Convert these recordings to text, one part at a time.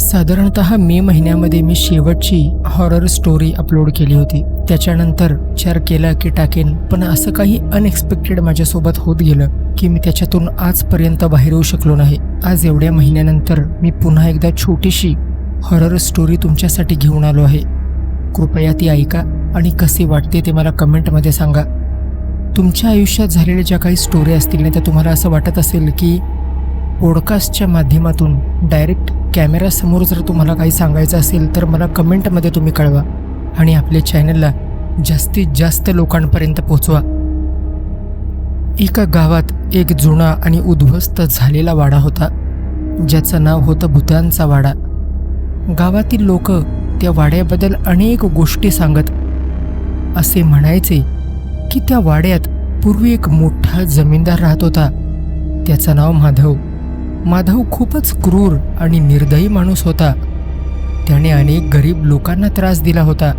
साधारणतः मे महिन्यामध्ये मी शेवटची हॉरर स्टोरी अपलोड केली होती. त्याच्यानंतर विचार केला की टाकेन, पण असं काही अनएक्सपेक्टेड माझ्यासोबत होत गेलं की मी त्याच्यातून आजपर्यंत बाहेर येऊ शकलो नाही. आज एवढ्या महिन्यानंतर मी पुन्हा एकदा छोटीशी हॉरर स्टोरी तुमच्यासाठी घेऊन आलो आहे. कृपया ती ऐका आणि कसे वाटते ते मला कमेंटमध्ये सांगा. तुमच्या आयुष्यात झालेल्या ज्या काही स्टोरी असतील ना, त्या तुम्हाला असं वाटत असेल की पॉडकास्टच्या माध्यमातून डायरेक्ट कॅमेरासमोर जर तुम्हाला काही सांगायचं असेल तर मला कमेंटमध्ये तुम्ही कळवा आणि आपल्या चॅनलला जास्तीत जास्त लोकांपर्यंत पोहोचवा. एका गावात एक जुना आणि उद्ध्वस्त झालेला वाडा होता, ज्याचं नाव होतं भूतांचा वाडा. गावातील लोक त्या वाड्याबद्दल अनेक गोष्टी सांगत. असे म्हणायचे की त्या वाड्यात पूर्वी एक मोठा जमीनदार राहत होता. त्याचं नाव माधव. माधव खूपच क्रूर आणि निर्दयी माणूस होता. त्याने अनेक गरीब लोकांना त्रास दिला होता,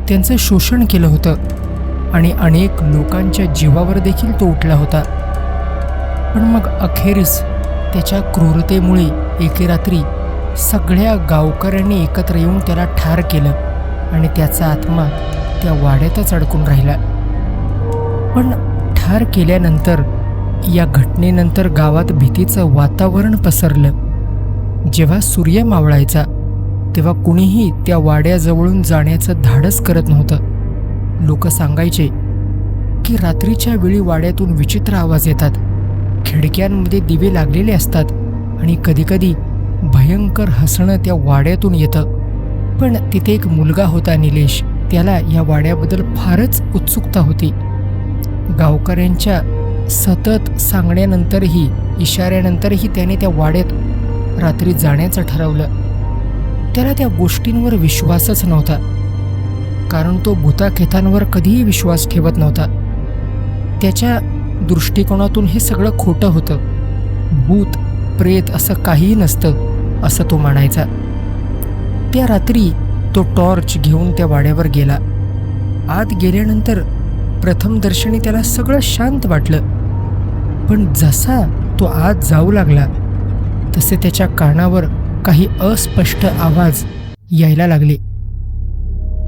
त्यांचं शोषण केलं होतं आणि अनेक लोकांच्या जीवावर देखील तो उठला होता. पण मग अखेरीस त्याच्या क्रूरतेमुळे एके रात्री सगळ्या गावकऱ्यांनी एकत्र येऊन त्याला ठार केलं आणि त्याचा आत्मा त्या वाड्यातच अडकून राहिला. पण ठार केल्यानंतर या घटनेनंतर गावात भीतीचं वातावरण पसरलं. जेव्हा सूर्य मावळायचा तेव्हा कुणीही त्या वाड्याजवळून जाण्याचं धाडस करत नव्हतं. लोक सांगायचे की रात्रीच्या वेळी वाड्यातून विचित्र आवाज येतात, खिडक्यांमध्ये दिवे लागलेले असतात आणि कधीकधी भयंकर हसणं त्या वाड्यातून येतं. पण तिथे एक मुलगा होता निलेश. त्याला या वाड्याबद्दल फारच उत्सुकता होती. गावकऱ्यांच्या सतत सांगण्यानंतरही, इशाऱ्यानंतरही त्याने त्या वाड्यात रात्री जाण्याचं ठरवलं. त्याला त्या गोष्टींवर विश्वासच नव्हता, कारण तो भूताखेतांवर कधीही विश्वास ठेवत नव्हता. त्याच्या दृष्टिकोनातून हे सगळं खोटं होतं. भूत प्रेत असं काहीही नसतं असं तो मानायचा. त्या रात्री तो टॉर्च घेऊन त्या वाड्यावर गेला. आत गेल्यानंतर प्रथम दर्शनी त्याला सगळं शांत वाटलं. पण जसा तो आत जाऊ लागला तसे त्याच्या कानावर काही अस्पष्ट आवाज यायला लागले.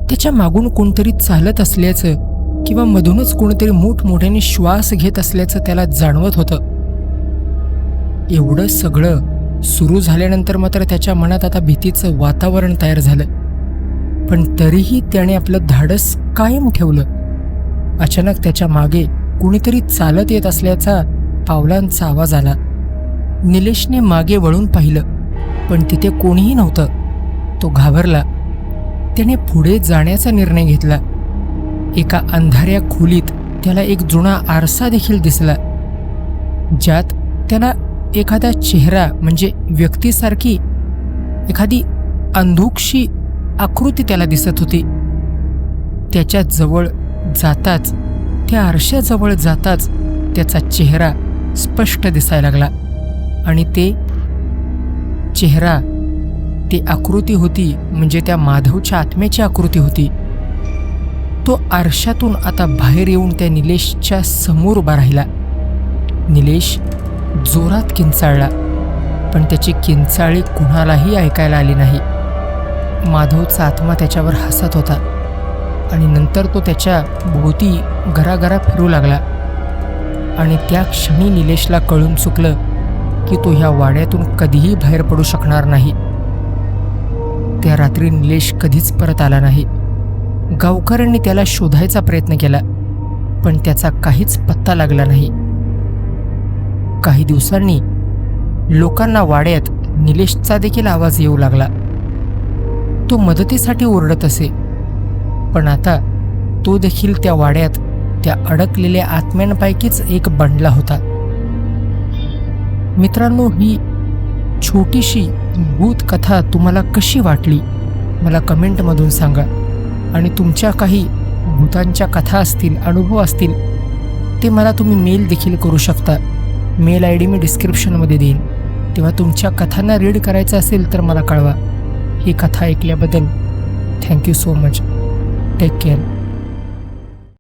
त्याच्या मागून कोणतरी चालत असल्याचं किंवा मधूनच कोणतरी मोठमोठ्याने श्वास घेत असल्याचं त्याला जाणवत होतं. एवढं सगळं सुरू झाल्यानंतर मात्र त्याच्या मनात आता भीतीचं वातावरण तयार झालं. पण तरीही त्याने आपलं धाडस कायम ठेवलं. अचानक त्याच्या मागे कुणीतरी चालत येत असल्याचा पावलांचा आवाज आला. निलेशने मागे वळून पाहिलं, पण तिथे कोणीही नव्हतं. तो घाबरला. त्याने पुढे जाण्याचा निर्णय घेतला. एका अंधाऱ्या खोलीत त्याला एक जुना आरसा देखील दिसला, ज्यात त्याला एखादा चेहरा म्हणजे व्यक्तीसारखी एखादी अंधुकशी आकृती त्याला दिसत होती. त्याच्या जवळ जाताच, त्या आरशाजवळ जाताच त्याचा चेहरा स्पष्ट दिसायला लागला आणि ते चेहरा, ती आकृती होती म्हणजे त्या माधवच्या आत्म्याची आकृती होती. तो आरशातून आता बाहेर येऊन त्या निलेशच्या समोर उभा राहिला. निलेश जोरात किंचाळला, पण त्याची किंचाळी कुणालाही ऐकायला आली नाही. माधवचा आत्मा त्याच्यावर हसत होता आणि नंतर तो त्याच्या भोवती गरागरा फिरू लागला. आणि त्या क्षणी निलेशला कळून चुकलं की तो ह्या वाड्यातून कधीही बाहेर पडू शकणार नाही. त्या रात्री निलेश कधीच परत आला नाही. गावकऱ्यांनी त्याला शोधायचा प्रयत्न केला, पण त्याचा काहीच पत्ता लागला नाही. काही दिवसांनी लोकांना वाड्यात निलेशचा देखील आवाज येऊ लागला. तो मदतीसाठी ओरडत असे, पण आता तो देखील त्या वाड्यात त्या अडकलेल्या आत्म्यांपैकीच एक बनला होता. मित्रांनो, ही छोटीशी भूत कथा तुम्हाला कशी वाटली मला कमेंटमधून सांगा. आणि तुमच्या काही भूतांच्या कथा असतील, अनुभव असतील, ते मला तुम्ही मेल देखील करू शकता. मेल ID मी डिस्क्रिप्शनमध्ये देईन. तेव्हा तुमच्या कथांना रीड करायचं असेल तर मला कळवा. ही कथा ऐकल्याबद्दल thank you so much. Take care.